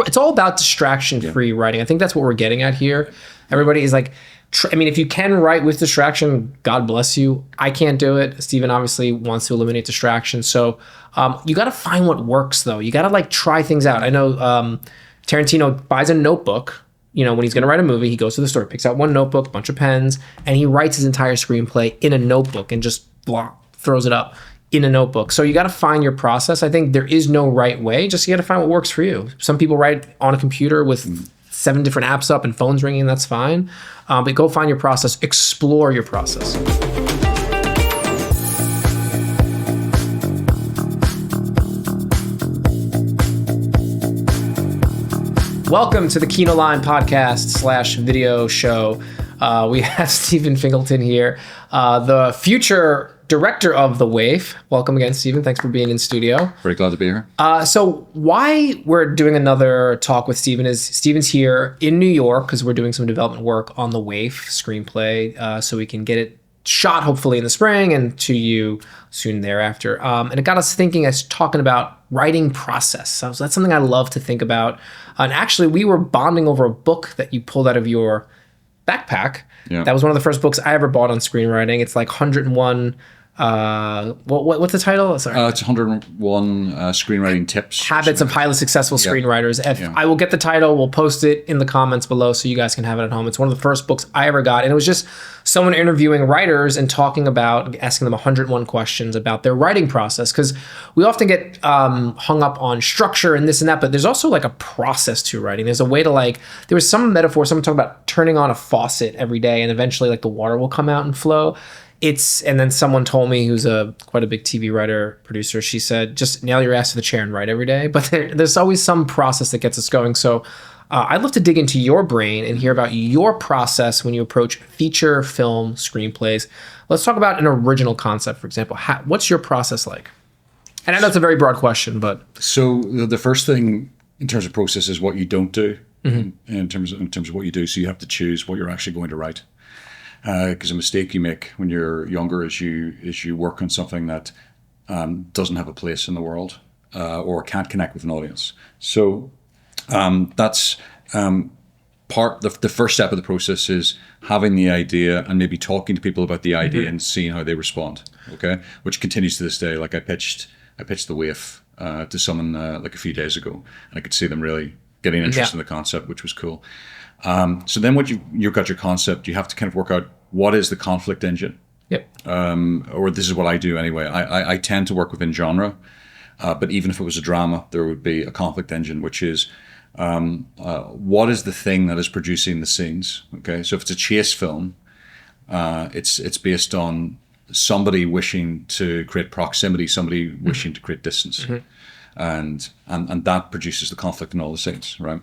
it's all about distraction-free writing. I think that's what we're getting at here. Everybody is like, I mean, if you can write with distraction, God bless you. I can't do it. Stephen obviously wants to eliminate distraction. So you got to find what works, though. You got to like try things out. I know Tarantino buys a notebook. You know, when he's going to write a movie, he goes to the store, picks out one notebook, a bunch of pens, and he writes his entire screenplay in a notebook and just throws it up in a notebook. So you got to find your process. I think there is no right way. Just you got to find what works for you. Some people write on a computer with 7 different apps up and phones ringing. That's fine. But go find your process. Explore your process. Welcome to the Kinolime podcast / video show. We have Stephen Fingleton here, the future director of the Waif. Welcome again, Stephen. Thanks for being in studio. Very glad to be here. So why we're doing another talk with Stephen is Stephen's here in New York because we're doing some development work on the Waif screenplay, so we can get it shot hopefully in the spring and to you soon thereafter. And it got us thinking, as talking about writing process. So that's something I love to think about. And actually, we were bonding over a book that you pulled out of your backpack. Yeah. That was one of the first books I ever bought on screenwriting. It's like 101. What's the title? Sorry. It's 101 screenwriting tips. Habits of highly successful screenwriters. I will get the title. We'll post it in the comments below so you guys can have it at home. It's one of the first books I ever got. And it was just someone interviewing writers and talking about, asking them 101 questions about their writing process. Because we often get hung up on structure and this and that, but there's also like a process to writing. There's a way to there was some metaphor, someone talked about turning on a faucet every day and eventually like the water will come out and flow. And then someone told me, who's quite a big TV writer, producer, she said, just nail your ass to the chair and write every day. But there's always some process that gets us going. So I'd love to dig into your brain and hear about your process when you approach feature film screenplays. Let's talk about an original concept, for example. What's your process like? And I know it's a very broad question, but... So the first thing in terms of process is what you don't do in terms of what you do. So you have to choose what you're actually going to write. Because a mistake you make when you're younger is you work on something that doesn't have a place in the world or can't connect with an audience. So that's the first step of the process is having the idea and maybe talking to people about the idea and seeing how they respond. Okay, which continues to this day. Like I pitched the Waif to someone like a few days ago, and I could see them really getting interested in the concept, which was cool. So then once you've got your concept, you have to kind of work out what is the conflict engine. Yep. Or this is what I do anyway. I tend to work within genre, but even if it was a drama, there would be a conflict engine, which is what is the thing that is producing the scenes. Okay, so if it's a chase film, it's based on somebody wishing to create proximity, somebody wishing to create distance, and that produces the conflict in all the scenes, right?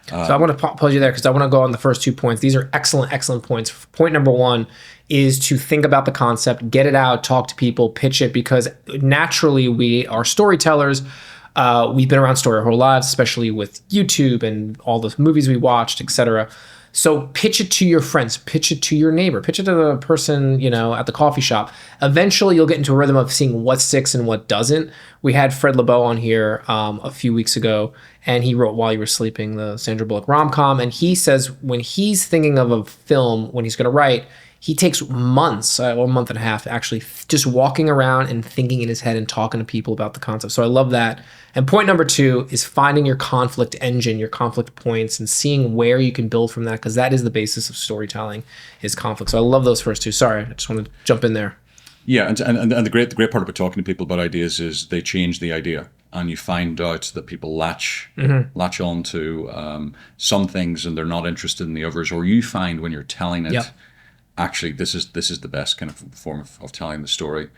So I want to pause you there because I want to go on the first 2 points. These are excellent points. Point number 1 is to think about the concept, get it out, talk to people, pitch it, because naturally we are storytellers. We've been around story our whole lives, especially with YouTube and all the movies we watched, etc. So pitch it to your friends, pitch it to your neighbor, pitch it to the person, at the coffee shop. Eventually, you'll get into a rhythm of seeing what sticks and what doesn't. We had Fred LeBeau on here a few weeks ago, and he wrote While You Were Sleeping, the Sandra Bullock rom-com. And he says when he's thinking of a film, when he's going to write, he takes months, a month and a half, actually just walking around and thinking in his head and talking to people about the concept. So I love that. And point number 2 is finding your conflict engine, your conflict points, and seeing where you can build from that, because that is the basis of storytelling, is conflict. So I love those first 2. Sorry, I just want to jump in there. Yeah, and the great part about talking to people about ideas is they change the idea, and you find out that people latch on to some things and they're not interested in the others, or you find when you're telling it, actually this is the best kind of form of telling the story.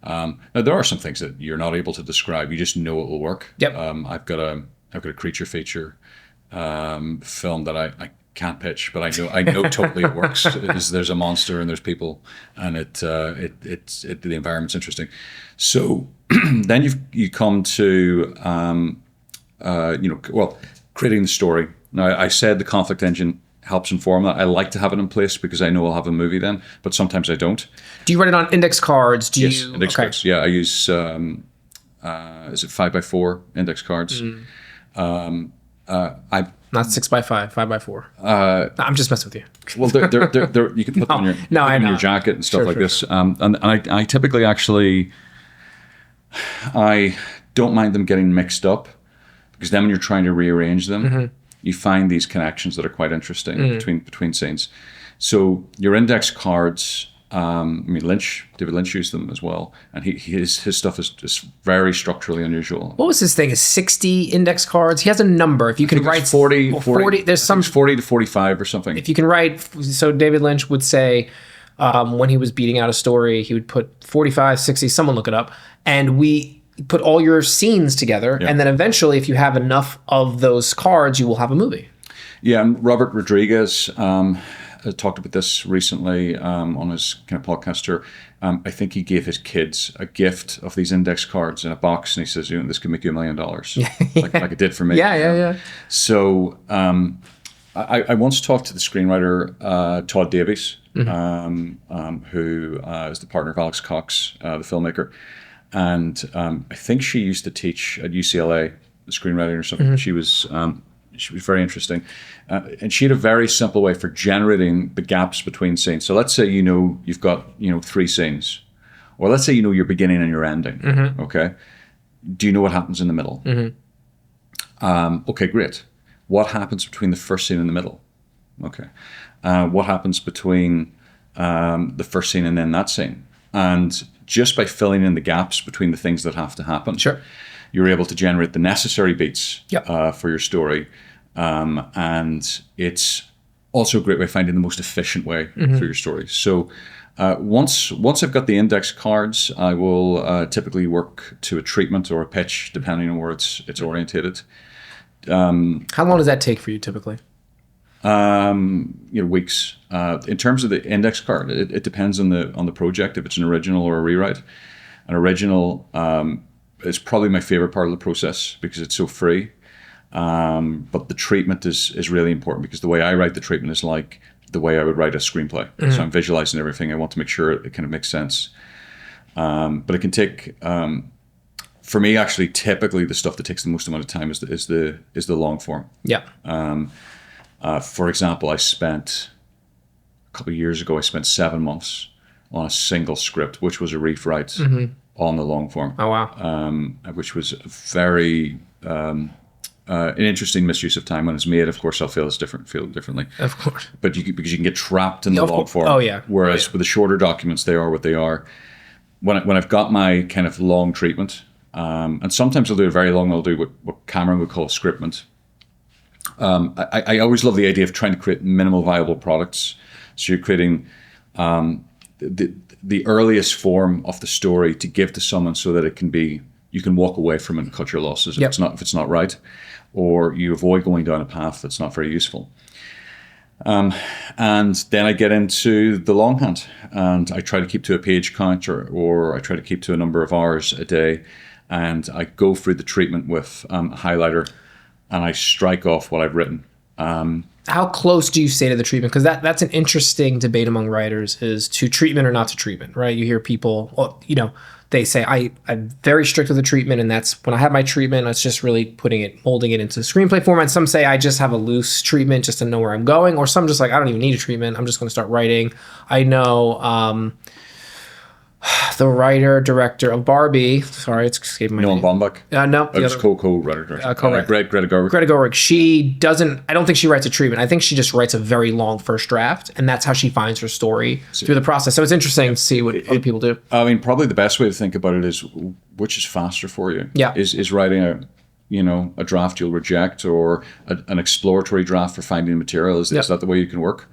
Now there are some things that you're not able to describe; you just know it will work. Yep. I've got a creature feature film that I can't pitch, but I know totally it works. There's a monster and there's people, and the environment's interesting. So then you come to creating the story. Now I said the conflict engine helps inform that. I like to have it in place because I know I'll have a movie then, but sometimes I don't. Do you write it on index cards? Yes, index cards. Yeah, I use is it 5x4 index cards. I Not 6x5, 5x4. No, I'm just messing with you. well, you can put them on your, No, I on know. your jacket and stuff Sure, like sure, this. And I typically actually, I don't mind them getting mixed up, because then when you're trying to rearrange them, you find these connections that are quite interesting between scenes. So your index cards, I mean, David Lynch used them as well, and his stuff is just very structurally unusual. What was his thing? Is 60 index cards? He has a number. If you can write 40, well, 40, there's some 40 to 45 or something. if you can write. So David Lynch would say when he was beating out a story, he would put 45, 60. Someone look it up, and we put all your scenes together, and then eventually, if you have enough of those cards, you will have a movie. Yeah, and Robert Rodriguez talked about this recently on his kind of podcast here. I think he gave his kids a gift of these index cards in a box, and he says, "This could make you $1 million," like it did for me. Yeah. So I once talked to the screenwriter Todd Davies, who is the partner of Alex Cox, the filmmaker, and I think she used to teach at UCLA screenwriting or something. She was very interesting, and she had a very simple way for generating the gaps between scenes. So let's say you've got 3 scenes, or let's say your beginning and your ending. Okay, do you know what happens in the middle? Okay, great. What happens between the first scene and the middle? Okay, what happens between the first scene and then that scene? And just by filling in the gaps between the things that have to happen, you're able to generate the necessary beats for your story. And it's also a great way of finding the most efficient way for your story. So once I've got the index cards, I will typically work to a treatment or a pitch, depending on where it's orientated. How long does that take for you typically? Weeks. In terms of the index card, it depends on the project. If it's an original or a rewrite, an original is probably my favorite part of the process because it's so free. But the treatment is really important, because the way I write the treatment is like the way I would write a screenplay. So I'm visualizing everything. I want to make sure it kind of makes sense. But it can take. For me, actually, typically the stuff that takes the most amount of time is the long form. Yeah. For example, a couple of years ago, I spent 7 months on a single script, which was a rewrite on the long form. Oh wow! Which was very an interesting misuse of time when it's made. Of course, I'll feel differently. Of course, but because you can get trapped in the long form. Oh yeah. Whereas with the shorter documents, they are what they are. When I've got my kind of long treatment. And sometimes I'll do it very long. I'll do what Cameron would call scriptment. I always love the idea of trying to create minimal viable products. So you're creating the earliest form of the story to give to someone, so that you can walk away from it and cut your losses if it's not right, or you avoid going down a path that's not very useful. And then I get into the longhand, and I try to keep to a page count, or I try to keep to a number of hours a day. And I go through the treatment with a highlighter, and I strike off what I've written. How close do you stay to the treatment? Because that's an interesting debate among writers, is to treatment or not to treatment, right? You hear people, they say, I'm very strict with the treatment, and that's when I have my treatment, it's just really molding it into screenplay format. Some say I just have a loose treatment just to know where I'm going, or some just like, I don't even need a treatment, I'm just going to start writing. I know the writer director of Barbie. Sorry, it's escaping my name. Noah Baumbach. No, I was co-writer director. Correct. Greta Gerwig. Greta Gerwig. She doesn't. I don't think she writes a treatment. I think she just writes a very long first draft, and that's how she finds her story through the process. So it's interesting to see what other people do. I mean, probably the best way to think about it is which is faster for you. Yeah. Is writing a draft you'll reject, or an exploratory draft for finding material. Is that the way you can work?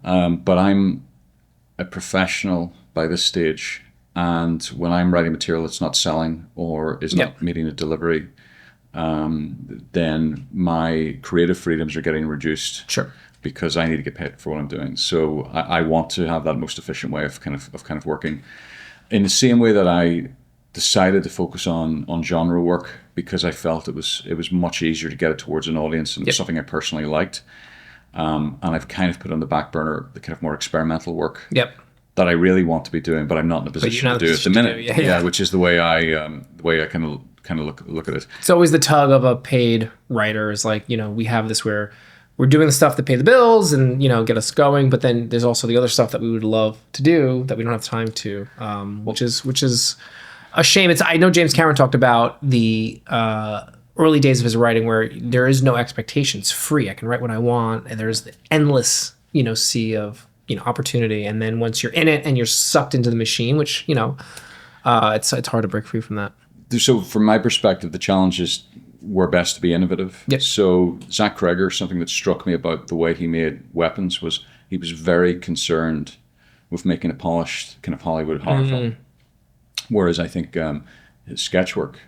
But I'm a professional by this stage. And when I'm writing material that's not selling or is not meeting a delivery, then my creative freedoms are getting reduced. Sure. Because I need to get paid for what I'm doing. So I want to have that most efficient way of kind of working. In the same way that I decided to focus on genre work, because I felt it was much easier to get it towards an audience, and it was something I personally liked. And I've kind of put on the back burner the kind of more experimental work. Yep. That I really want to be doing, but I'm not in a position to do it at the minute. Which is the way I kind kind of look at it. It's always the tug of a paid writer is like, we have this where we're doing the stuff to pay the bills and, get us going. But then there's also the other stuff that we would love to do that we don't have time to, which is a shame. I know James Cameron talked about the early days of his writing where there is no expectation. It's free. I can write what I want. And there's the endless, sea of, opportunity. And then once you're in it and you're sucked into the machine, which, it's hard to break free from that. So from my perspective, the challenge is we're best to be innovative. Yep. So Zach Kreger, something that struck me about the way he made weapons was he was very concerned with making a polished kind of Hollywood horror film. Whereas I think his sketch work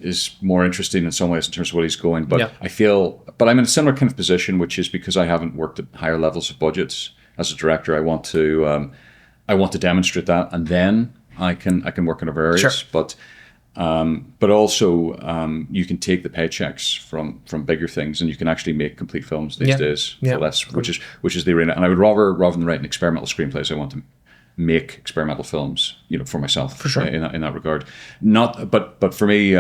is more interesting in some ways in terms of what he's going. But but I'm in a similar kind of position, which is because I haven't worked at higher levels of budgets as a director. I want to demonstrate that, and then I can work in other areas. Sure. But also you can take the paychecks from bigger things, and you can actually make complete films these days for less, which is the arena. And I would rather than writing experimental screenplays, I want to make experimental films, for myself. For sure. In that regard. But for me,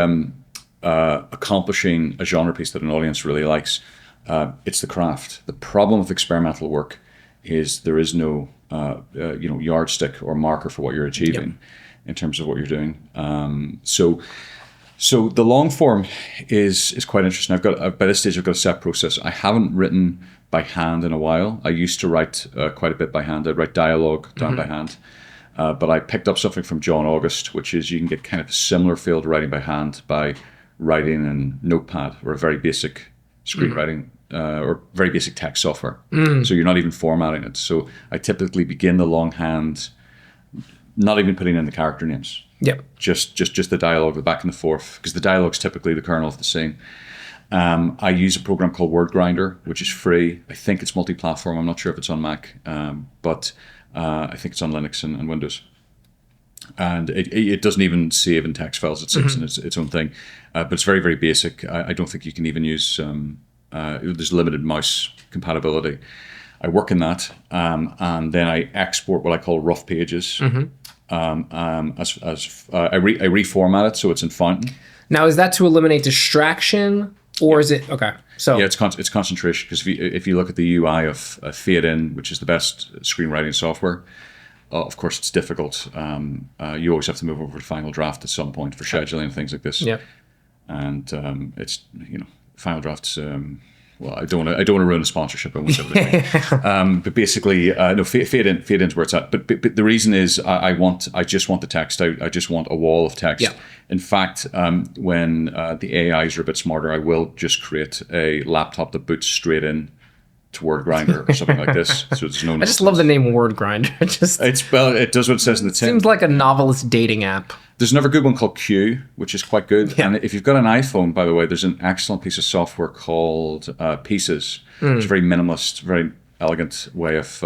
accomplishing a genre piece that an audience really likes, it's the craft. The problem with experimental work is there is no yardstick or marker for what you're achieving. Yep. In terms of what you're doing. So the long form is quite interesting. By this stage, I've got a set process. I haven't written by hand in a while. I used to write quite a bit by hand. I'd write dialogue down by hand. But I picked up something from John August, which is you can get kind of a similar feel to writing by hand by writing in Notepad or a very basic screenwriting or very basic text software. So you're not even formatting it. So I typically begin the longhand not even putting in the character names. Yep. Just the dialogue, the back and the forth, because the dialogue's typically the kernel of the scene. I use a program called Word Grinder, which is free. I think it's multi-platform. I'm not sure if it's on Mac, but I think it's on Linux and Windows. And it doesn't even save in text files. It saves in its own thing. But it's very, very basic. I don't think you can even use, there's limited mouse compatibility. I work in that, and then I export what I call rough pages. I reformat it so it's in Fountain. Now, is that to eliminate distraction, or is it okay? So it's concentration, because if you look at the UI of Fade In, which is the best screenwriting software, of course it's difficult. You always have to move over to Final Draft at some point for scheduling and things like this. Yeah, and it's Final Draft's. Well, I don't want to ruin the sponsorship. I won't say everything. But basically, no, fade in's where it's at. But the reason is I just want the text out. I just want a wall of text. Yeah. In fact, when the AIs are a bit smarter, I will just create a laptop that boots straight in to Word Grinder or something like this. So there's no. I just love the name Word Grinder. It does what it says in the tin. Seems like a novelist dating app. There's another good one called Q, which is quite good. Yeah. And if you've got an iPhone, by the way, there's an excellent piece of software called Pieces. It's a very minimalist, very elegant way of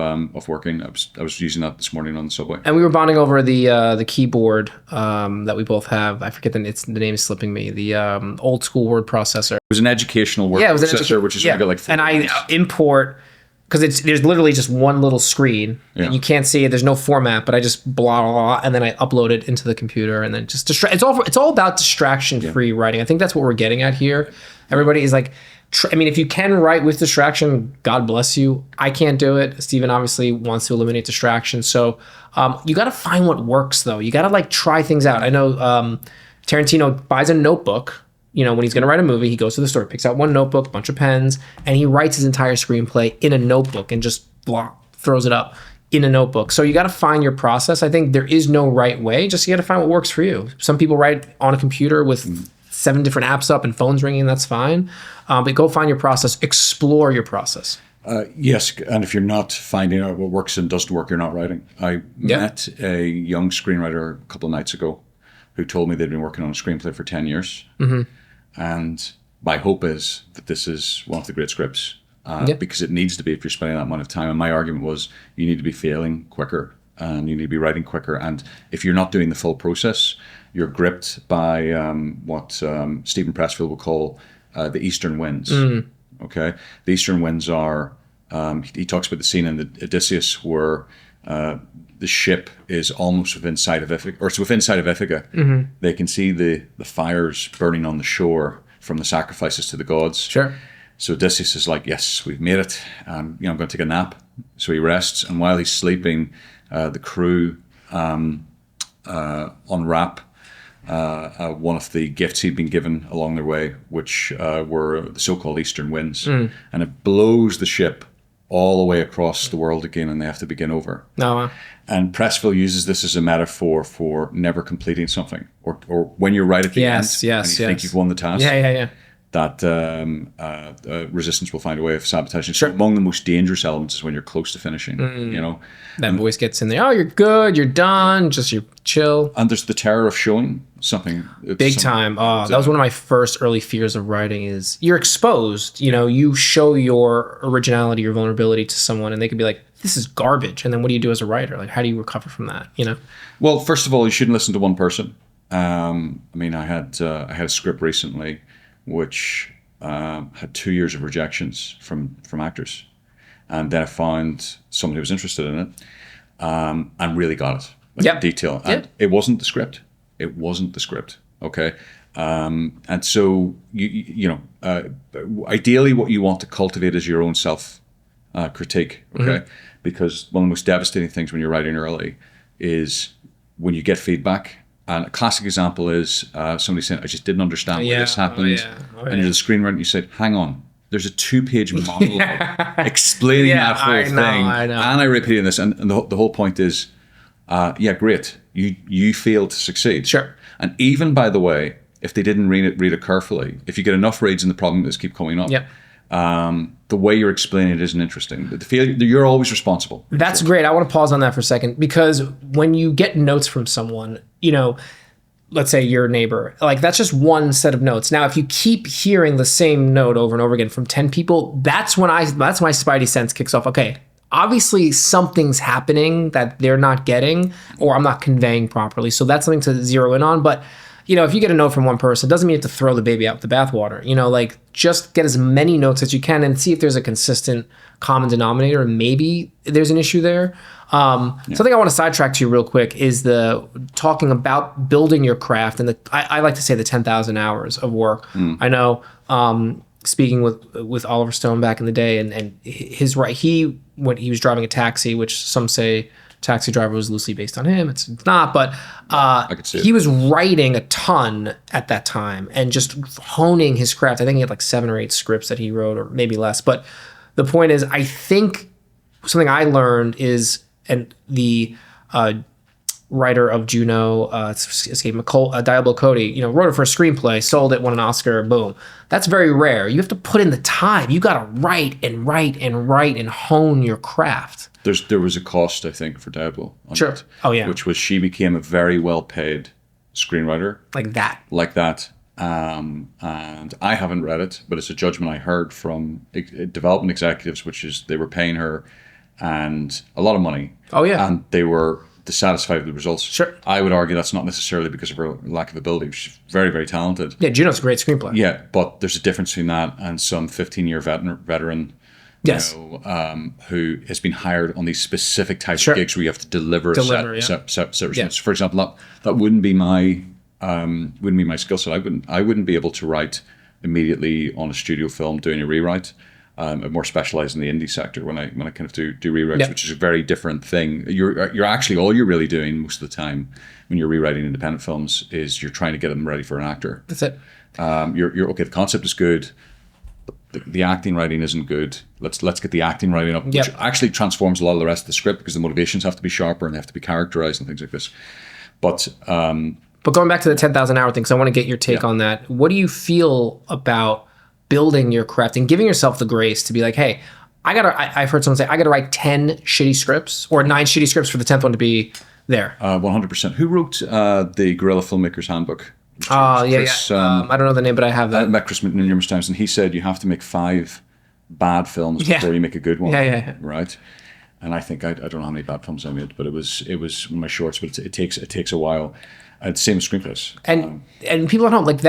working. I was using that this morning on the subway. And we were bonding over the keyboard that we both have. I forget the name is slipping me. The old school word processor. It was an educational word processor, which is got like 4 and I import. Because there's literally just one little screen. Yeah. And you can't see it. There's no format, but I just blah, blah, blah, and then I upload it into the computer, and then just it's all about distraction-free writing. I think that's what we're getting at here. Everybody is like, if you can write with distraction, God bless you. I can't do it. Stephen obviously wants to eliminate distraction. So you got to find what works, though. You got to try things out. I know Tarantino buys a notebook. When he's going to write a movie, he goes to the store, picks out one notebook, a bunch of pens, and he writes his entire screenplay in a notebook and just throws it up in a notebook. So you got to find your process. I think there is no right way. Just you got to find what works for you. Some people write on a computer with 7 different apps up and phones ringing. That's fine. But go find your process. Explore your process. Yes, and if you're not finding out what works and doesn't work, you're not writing. I met a young screenwriter a couple of nights ago who told me they'd been working on a screenplay for 10 years. And my hope is that this is one of the great scripts because it needs to be if you're spending that amount of time. And my argument was you need to be failing quicker and you need to be writing quicker. And if you're not doing the full process, you're gripped by what Stephen Pressfield will call the Eastern winds. Okay, the Eastern winds are, he talks about the scene in the Odysseus where the ship is almost within sight of Ithaca, or it's within sight of Ithaca. They can see the fires burning on the shore from the sacrifices to the gods. Sure. So Odysseus is like, yes, we've made it. I'm going to take a nap. So he rests, and while he's sleeping, the crew unwrap one of the gifts he'd been given along their way, which were the so-called Eastern winds, and it blows the ship all the way across the world again, and they have to begin over. Oh, wow. And Pressfield uses this as a metaphor for never completing something, or when you're right at the end, and you think you've won the task. That resistance will find a way of sabotaging. Sure. So among the most dangerous elements is when you're close to finishing. You know, that voice gets in there. Oh, you're good. You're done. Just you chill. And there's the terror of showing something. Big time. Oh, that was one of my first early fears of writing. Is you're exposed. You know, you show your originality, your vulnerability to someone, and they could be like, "This is garbage." And then what do you do as a writer? Like, how do you recover from that? You know. Well, first of all, you shouldn't listen to one person. I mean, I had a script recently which had 2 years of rejections from actors, and then I found someone who was interested in it and really got it, in detail. And it wasn't the script. It wasn't the script. Okay, and so you know, ideally, what you want to cultivate is your own self critique. Okay, because one of the most devastating things when you're writing early is when you get feedback. And a classic example is somebody saying, I just didn't understand why this happened. And you're the screenwriter and you said, hang on, there's a 2-page monologue explaining that whole thing. I know. And I repeated this. And the whole point is, great. You failed to succeed. Sure. And even, by the way, if they didn't read it carefully, if you get enough reads and the problem is keep coming up, the way you're explaining it isn't interesting. The failure, you're always responsible. That's great. I want to pause on that for a second, because when you get notes from someone, you know, let's say your neighbor, like that's just one set of notes. Now, if you keep hearing the same note over and over again from 10 people, that's when my spidey sense kicks off. Okay, obviously something's happening that they're not getting, or I'm not conveying properly. So that's something to zero in on. But you know, if you get a note from one person, it doesn't mean you have to throw the baby out with the bathwater. You know, like just get as many notes as you can and see if there's a consistent common denominator, and maybe there's an issue there. Something I want to sidetrack to you real quick is the talking about building your craft, and I like to say the 10,000 hours of work. I know speaking with Oliver Stone back in the day, and his when he was driving a taxi, which some say Taxi Driver was loosely based on him. It's not, but he was writing a ton at that time and just honing his craft. I think he had like 7 or 8 scripts that he wrote, or maybe less. But the point is, I think something I learned is, and the writer of Juno, Diablo Cody, you know, wrote it for a screenplay, sold it, won an Oscar, boom. That's very rare. You have to put in the time. You got to write and write and write and hone your craft. There was a cost, I think, for Diablo. Sure. It, oh, yeah. Which was she became a very well-paid screenwriter. Like that. And I haven't read it, but it's a judgment I heard from development executives, which is they were paying her and a lot of money. Oh, yeah. And they were dissatisfied with the results. Sure. I would argue that's not necessarily because of her lack of ability. She's very, very talented. Yeah, Juno's a great screenplay. Yeah, but there's a difference between that and some 15-year veteran yes. Who has been hired on these specific types of gigs where you have to deliver a set response. For example, that wouldn't be my skill set. I wouldn't be able to write immediately on a studio film doing a rewrite. I'm more specialized in the indie sector when I kind of do rewrites, which is a very different thing. You're actually, all you're really doing most of the time when you're rewriting independent films is you're trying to get them ready for an actor. That's it. You're okay. The concept is good. The acting writing isn't good. Let's get the acting writing up, which actually transforms a lot of the rest of the script because the motivations have to be sharper and they have to be characterized and things like this. But going back to the 10,000 hour thing, because I want to get your take on that. What do you feel about building your craft and giving yourself the grace to be like, hey, I've heard someone say, I got to write 10 shitty scripts or 9 shitty scripts for the 10th one to be there. 100%. Who wrote the Guerrilla Filmmakers Handbook? I don't know the name, but I have that. I met Chris numerous times, and he said you have to make 5 bad films before you make a good one. Yeah. Right? And I think I don't know how many bad films I made, but it was one of my shorts, but it takes a while. Same as screenplays. And people at home, like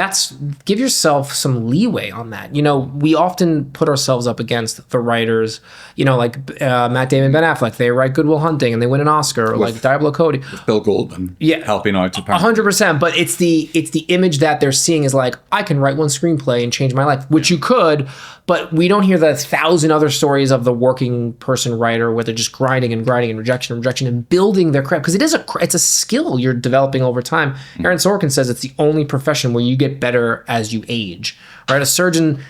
give yourself some leeway on that. You know, we often put ourselves up against the writers, you know, like Matt Damon, Ben Affleck, they write Good Will Hunting and they win an Oscar, or like Diablo Cody. With Bill Goldman helping out. 100%. But it's the image that they're seeing is like, I can write one screenplay and change my life, which you could, but we don't hear the 1,000 other stories of the working person writer where they're just grinding and rejection and building their craft. Because it's a skill you're developing over time. Aaron Sorkin says it's the only profession where you get better as you age, right? A surgeon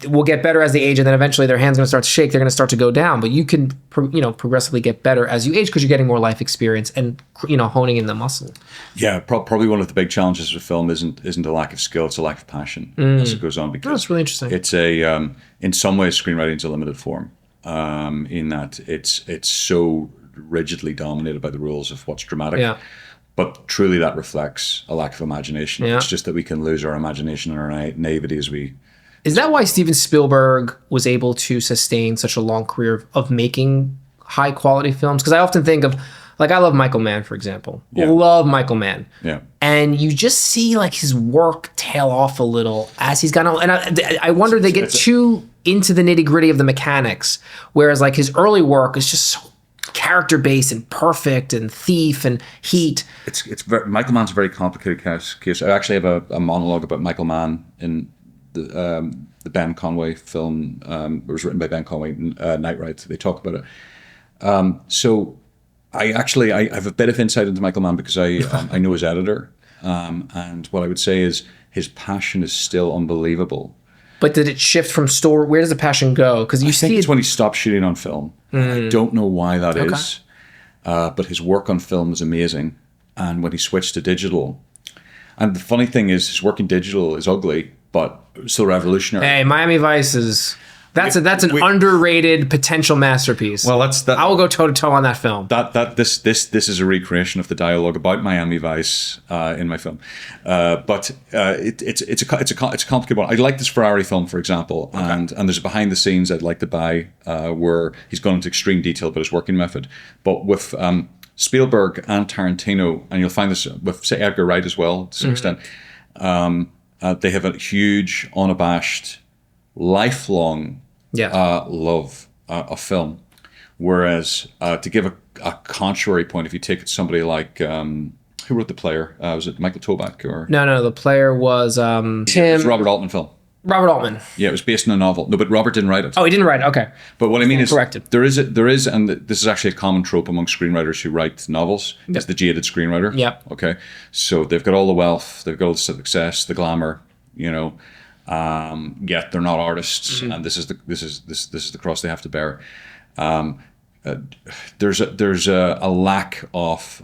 will get better as they age, and then eventually their hand's going to start to shake. They're going to start to go down, but you can, progressively get better as you age because you're getting more life experience and, honing in the muscle. Yeah, probably one of the big challenges with film isn't a lack of skill; it's a lack of passion as it goes on. Because that's really interesting. It's in some ways, screenwriting is a limited form in that it's so rigidly dominated by the rules of what's dramatic. Yeah. But truly, that reflects a lack of imagination. Yeah. It's just that we can lose our imagination and our naivety as we. Is that why Steven Spielberg was able to sustain such a long career of making high quality films? Because I often think of, like, I love Michael Mann, for example. Yeah. Love Michael Mann. Yeah. And you just see like his work tail off a little as he's gone on. And I wonder they get too into the nitty gritty of the mechanics, whereas like his early work is just so character based and perfect and Thief and Heat. Michael Mann's a very complicated case. I actually have a monologue about Michael Mann in the Ben Conway film. It was written by Ben Conway, Night Ride. They talk about it. So I have a bit of insight into Michael Mann because I know his editor, and what I would say is his passion is still unbelievable. But did it shift from story? Where does the passion go? Because I think it's when he stopped shooting on film. I don't know why that is, but his work on film is amazing. And when he switched to digital, and the funny thing is, his work in digital is ugly, but still revolutionary. Hey, Miami Vice is that's an underrated potential masterpiece. Well, I will go toe to toe on that film. This is a recreation of the dialogue about Miami Vice in my film, but it's a complicated one. I like this Ferrari film, for example, and there's a behind the scenes I'd like to buy where he's gone into extreme detail about his working method. But with Spielberg and Tarantino, and you'll find this with, say, Edgar Wright as well to some extent, they have a huge, unabashed, lifelong love of film. Whereas to give a contrary point, if you take somebody like who wrote The Player, was it Michael Toback or no, The Player was Tim. It was a Robert Altman film. Robert Altman. Yeah, it was based on a novel. No, but Robert didn't write it. Oh, he didn't write it. Okay. But what I mean is, corrected. There is, and this is actually a common trope among screenwriters who write novels. Yep. Is the jaded screenwriter. Yep. Okay. So they've got all the wealth, they've got all the success, the glamour, yet they're not artists, and this is the cross they have to bear. There's a lack of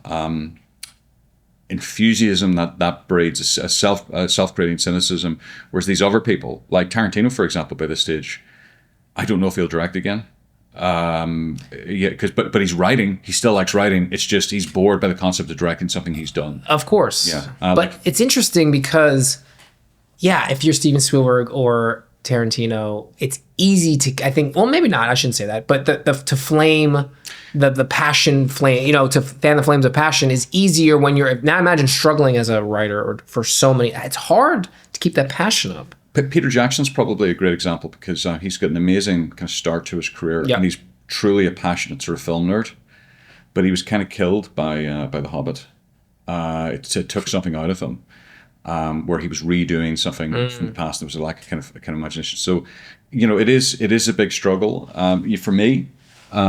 enthusiasm that breeds a self-creating cynicism, whereas these other people, like Tarantino, for example, by this stage, I don't know if he'll direct again. But he's writing. He still likes writing. It's just he's bored by the concept of directing something he's done. Of course. Yeah. But it's interesting because, if you're Steven Spielberg or Tarantino, it's easy to, I think, well, maybe not, I shouldn't say that, but to flame the passion flame, to fan the flames of passion is easier when you're, now imagine struggling as a writer or for so many, it's hard to keep that passion up. Peter Jackson's probably a great example because he's got an amazing kind of start to his career, and he's truly a passionate sort of film nerd, but he was kind of killed by The Hobbit. It took something out of him. Where he was redoing something from the past. There was a lack of kind of imagination. So, it is a big struggle. For me, there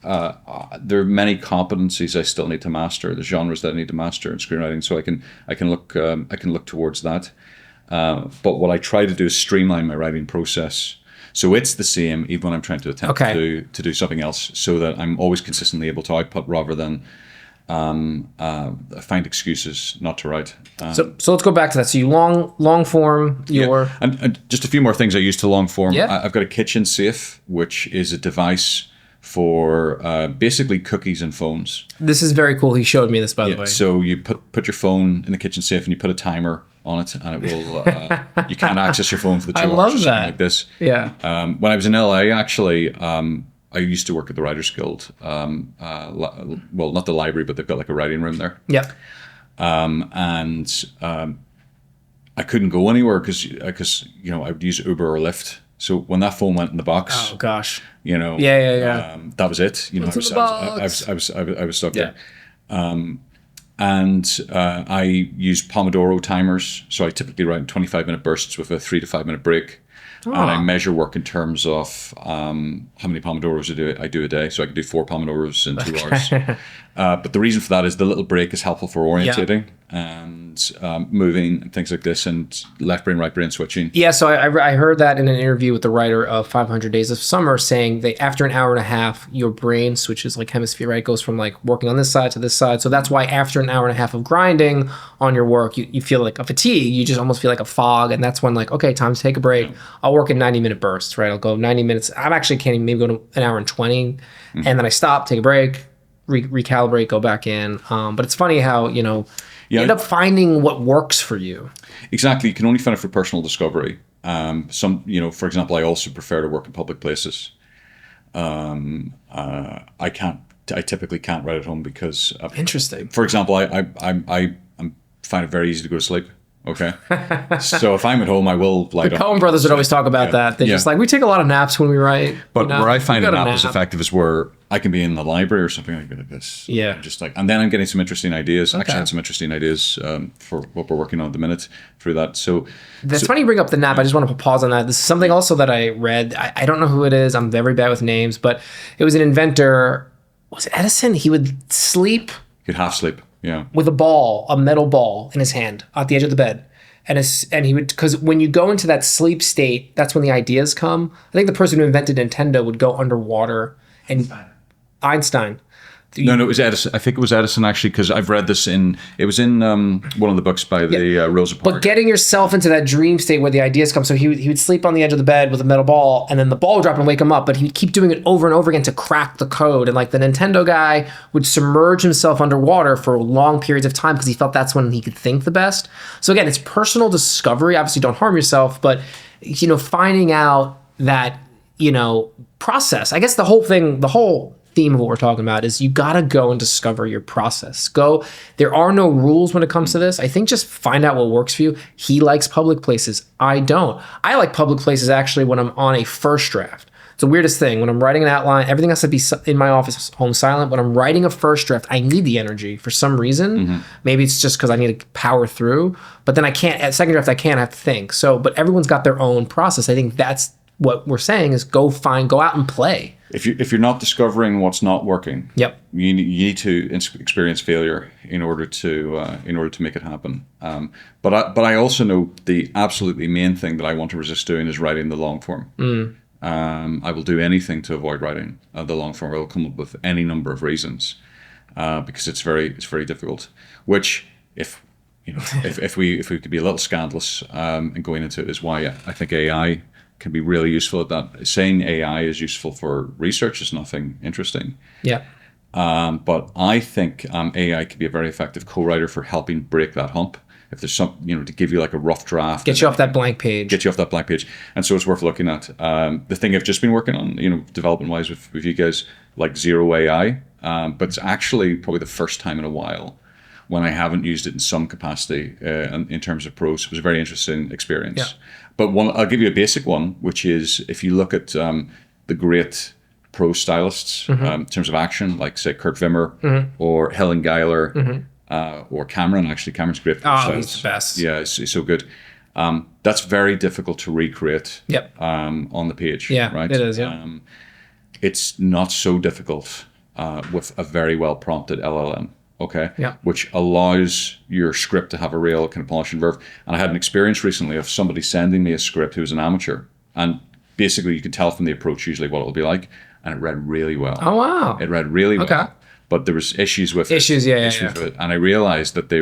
are many competencies I still need to master. The genres that I need to master in screenwriting. So I can look towards that. But what I try to do is streamline my writing process. So it's the same even when I'm trying to attempt to do something else, so that I'm always consistently able to output rather than find excuses not to write. So let's go back to that. So you long form your... And just a few more things I use to long form. Yeah. I've got a kitchen safe, which is a device for basically cookies and phones. This is very cool. He showed me this, by the way. So you put your phone in the kitchen safe and you put a timer on it, and it will. You can't access your phone for the 2 hours. I love or something that. like this. Yeah. When I was in LA, actually, I used to work at the Writers Guild. Well, not the library, but they've got like a writing room there. Yeah. I couldn't go anywhere because I would use Uber or Lyft. So when that phone went in the box, Oh gosh. that was it. What's in the box? I was stuck Yeah. there. I use Pomodoro timers. So I typically write in 25-minute bursts with a 3 to 5 minute break. And I measure work in terms of how many Pomodoros I do a day. So I can do 4 Pomodoros in 2 hours. But the reason for that is the little break is helpful for orientating and moving and things like this, and left brain, right brain switching. Yeah, so I heard that in an interview with the writer of 500 Days of Summer, saying that after an hour and a half, your brain switches like hemisphere, right? It goes from like working on this side to this side. So that's why after an hour and a half of grinding on your work, you feel like a fatigue. You just almost feel like a fog. And that's when like, okay, time to take a break. Yeah. I'll work in 90-minute bursts, right? I'll go 90 minutes. I'm actually can't maybe go to an hour and 20. And then I stop, take a break, recalibrate, go back in. But it's funny how, you end up finding what works for you. Exactly. You can only find it for personal discovery. For example, I also prefer to work in public places. I typically can't write at home because interesting. For example, I find it very easy to go to sleep. Okay. So if I'm at home, I will lie down. The Coen brothers would always talk about that. They just like, we take a lot of naps when we write. But where I find a nap is effective is where I can be in the library or something like this. Yeah. Just like, and then I'm getting some interesting ideas. Okay. Actually, I had some interesting ideas for what we're working on at the minute through that. So that's funny you bring up the nap. I just want to pause on that. This is something also that I read. I don't know who it is. I'm very bad with names, but it was an inventor. Was it Edison? He would sleep. He'd half sleep. Yeah. With a metal ball in his hand at the edge of the bed. And he would, because when you go into that sleep state, that's when the ideas come. I think the person who invented Nintendo would go underwater and Einstein. No, it was Edison. I think it was Edison actually, because I've read this one of the books by the Rosa Parks. But getting yourself into that dream state where the ideas come. So he would sleep on the edge of the bed with a metal ball, and then the ball would drop and wake him up. But he would keep doing it over and over again to crack the code. And like the Nintendo guy would submerge himself underwater for long periods of time because he felt that's when he could think the best. So again, it's personal discovery. Obviously, don't harm yourself, but finding out that process. I guess the whole theme of what we're talking about is you got to go and discover your process. There are no rules when it comes to this. I think just find out what works for you. He likes public places. I don't. I like public places actually when I'm on a first draft. It's the weirdest thing. When I'm writing an outline, everything has to be in my office, home silent. When I'm writing a first draft, I need the energy for some reason. Mm-hmm. Maybe it's just because I need to power through. But then I can't, at second draft, I have to think. But everyone's got their own process. I think that's what we're saying is go out and play. If you're not discovering what's not working, you need to experience failure in order to make it happen. But I also know the absolutely main thing that I want to resist doing is writing the long form. I will do anything to avoid writing the long form. I will come up with any number of reasons because it's very difficult. Which if we could be a little scandalous in going into it is why I think AI can be really useful at that. Saying AI is useful for research is nothing interesting. Yeah. But I think AI can be a very effective co-writer for helping break that hump. If there's some, to give you like a rough draft. Get you off that blank page. And so it's worth looking at. The thing I've just been working on, development-wise with you guys, like zero AI. But it's actually probably the first time in a while when I haven't used it in some capacity in terms of prose. It was a very interesting experience. Yeah. But I'll give you a basic one, which is if you look at the great prose stylists in terms of action, like say Kurt Wimmer or Helen Geiler or Cameron. Actually, Cameron's great. He's the best. Yeah, he's so good. That's very difficult to recreate on the page. Yeah, right? It is, yeah. It's not so difficult with a very well prompted LLM. Okay. Yeah. Which allows your script to have a real kind of polish and verve. And I had an experience recently of somebody sending me a script who was an amateur, and basically you can tell from the approach usually what it'll be like, and it read really well. Oh wow. It read really well. Okay. But there was issues with it. With it, and I realized that they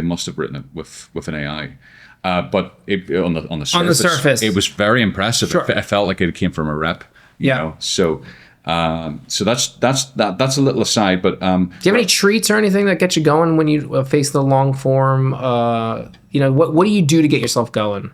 must have written it with an AI. But on the surface, it was very impressive. Sure. It felt like it came from a rep. You know? So that's a little aside. But do you have any treats or anything that get you going when you face the long form? What do you do to get yourself going?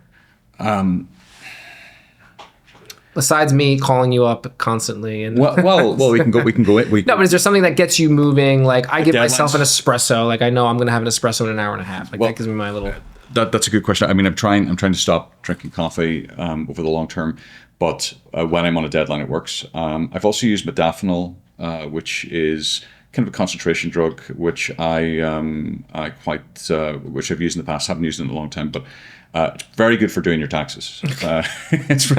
Besides me calling you up constantly and Well, we can go. no, but is there something that gets you moving? Like I give deadlines? myself an espresso. Like I know I'm going to have an espresso in an hour and a half. Like that gives me my little. That's a good question. I mean, I'm trying to stop drinking coffee over the long term, but when I'm on a deadline, it works. I've also used modafinil, which is kind of a concentration drug, which which I've used in the past. Haven't used it in a long time, but it's very good for doing your taxes. It's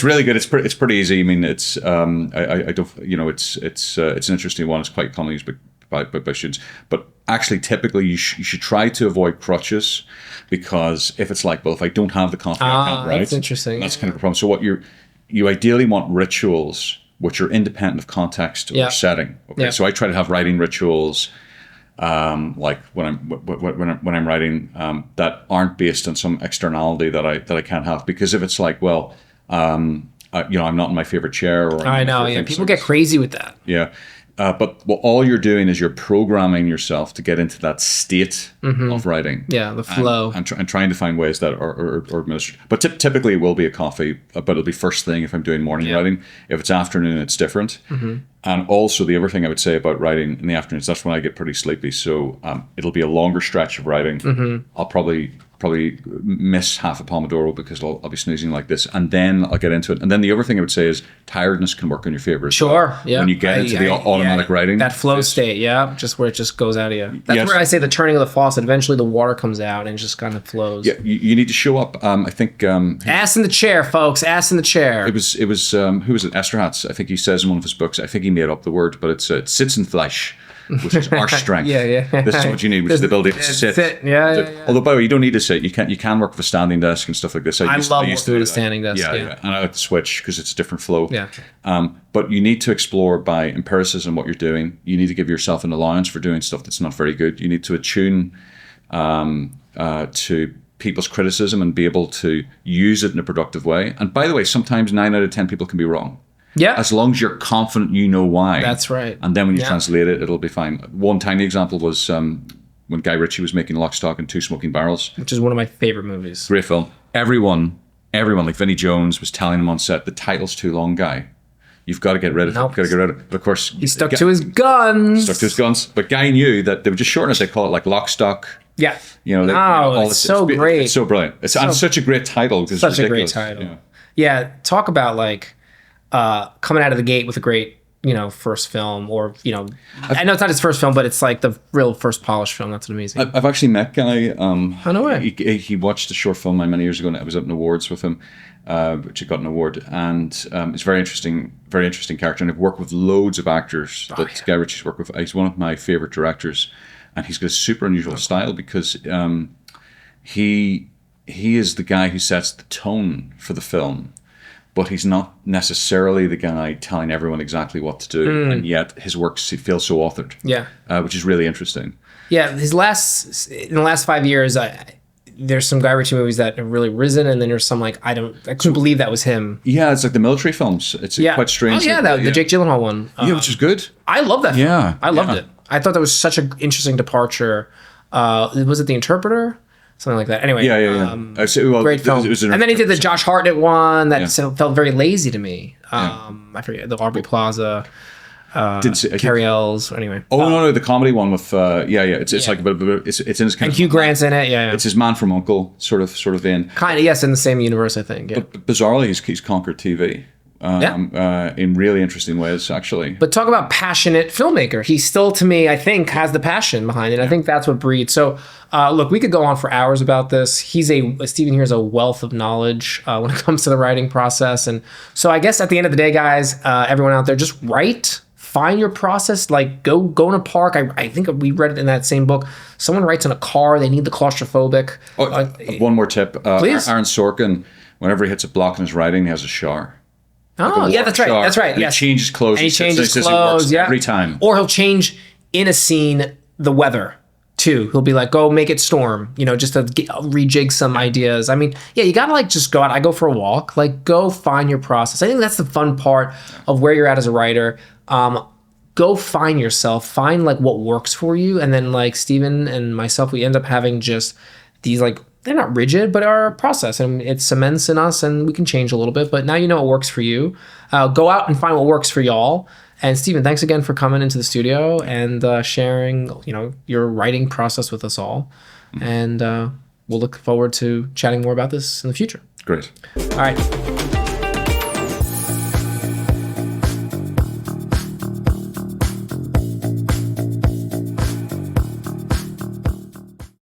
really good. It's pretty easy. I mean, it's I don't it's an interesting one. It's quite commonly used by students, but actually, typically you should try to avoid crutches, because if it's like, well, if I don't have the coffee, I can't write. That's interesting. That's kind of a problem. So what you ideally want rituals which are independent of context or setting. Okay, so I try to have writing rituals, like when I'm writing, that aren't based on some externality that I can't have. Because if it's like, well, I'm not in my favorite chair, or I know, people get crazy with that. Yeah. But all you're doing is you're programming yourself to get into that state of writing. Yeah, the flow. And trying to find ways that are administered. But typically it will be a coffee, but it'll be first thing if I'm doing morning writing. If it's afternoon, it's different. And also the other thing I would say about writing in the afternoons, that's when I get pretty sleepy. So it'll be a longer stretch of writing. I'll probably miss half a Pomodoro because I'll be snoozing like this, and then I'll get into it. And then the other thing I would say is tiredness can work in your favor. Sure, yeah. When you get into the automatic writing. That flow state, just where it just goes out of you. That's where I say the turning of the faucet, eventually the water comes out and it just kind of flows. Yeah, you need to show up. I think... ass in the chair, folks, ass in the chair. It was who was it? Esterhatz. I think he says in one of his books, I think he made up the word, but it sits in flesh, which is our strength. This is what you need, which is the ability to sit. Yeah. Although, by the way, you don't need to sit. You can work with a standing desk and stuff like this. I love working with a standing desk. Yeah. And I like to switch because it's a different flow. Yeah. But you need to explore by empiricism what you're doing. You need to give yourself an allowance for doing stuff that's not very good. You need to attune to people's criticism and be able to use it in a productive way. And by the way, sometimes 9 out of 10 people can be wrong. Yeah. As long as you're confident you know why. That's right. And then when you translate it, it'll be fine. One tiny example was when Guy Ritchie was making Lock, Stock and Two Smoking Barrels. Which is one of my favorite movies. Great film. Everyone, like Vinnie Jones was telling him on set, the title's too long, Guy. You've got to get rid of it. You've got to get rid of it. But of course... He stuck to his guns. But Guy knew that they would just shorten it. They call it like Lock, Stock... Yeah. It's so great. It's so brilliant. It's such a great title. Such a great title. Yeah. Talk about like coming out of the gate with a great, first film, or, I know it's not his first film, but it's like the real first polished film. That's amazing. I've actually met Guy. Oh, no way. He watched a short film many years ago, and I was at an awards with him, which he got an award. And it's very interesting character. And I've worked with loads of actors that Guy Ritchie's worked with. He's one of my favorite directors. And he's got a super unusual style because he is the guy who sets the tone for the film, but he's not necessarily the guy telling everyone exactly what to do, and yet his works, he feels so authored. Yeah, which is really interesting. Yeah, in the last 5 years, there's some Guy Ritchie movies that have really risen, and then there's some like I couldn't believe that was him. Yeah, it's like the military films. It's quite strange. Oh yeah, the Jake Gyllenhaal one. Which is good. I love that. Yeah, I loved it. I thought that was such an interesting departure. Was it The Interpreter? Something like that. Anyway, great film. And then he did the Josh Hartnett one that felt very lazy to me. I forget, the Aubrey Plaza, Carrie Ells. Anyway. Oh no, the comedy one with it's like it's in his kind and Hugh Grant's in it. Yeah, it's his Man from U.N.C.L.E. sort of in. Kind of, yes, in the same universe, I think. Yeah. But bizarrely, he's conquered TV. In really interesting ways, actually. But talk about passionate filmmaker. He still, to me, I think, has the passion behind it. I think that's what breeds. So, look, we could go on for hours about this. Stephen here is a wealth of knowledge when it comes to the writing process. And so I guess at the end of the day, guys, everyone out there, just write. Find your process. Like, go in a park. I think we read it in that same book. Someone writes in a car. They need the claustrophobic. One more tip. Please. Aaron Sorkin, whenever he hits a block in his writing, he has a shower. Oh, yeah, that's right. That's right. Yes. He changes clothes. And he changes clothes, every time. Or he'll change in a scene the weather, too. He'll be like, go make it storm, just to rejig some ideas. I mean, yeah, you got to just go out. I go for a walk. Go find your process. I think that's the fun part of where you're at as a writer. Go find yourself. Find what works for you. And then Stephen and myself, we end up having just these they're not rigid, but are a process, and it cements in us, and we can change a little bit. But now you know what works for you. Go out and find what works for y'all. And Stephen, thanks again for coming into the studio and sharing, your writing process with us all. And we'll look forward to chatting more about this in the future. Great. All right.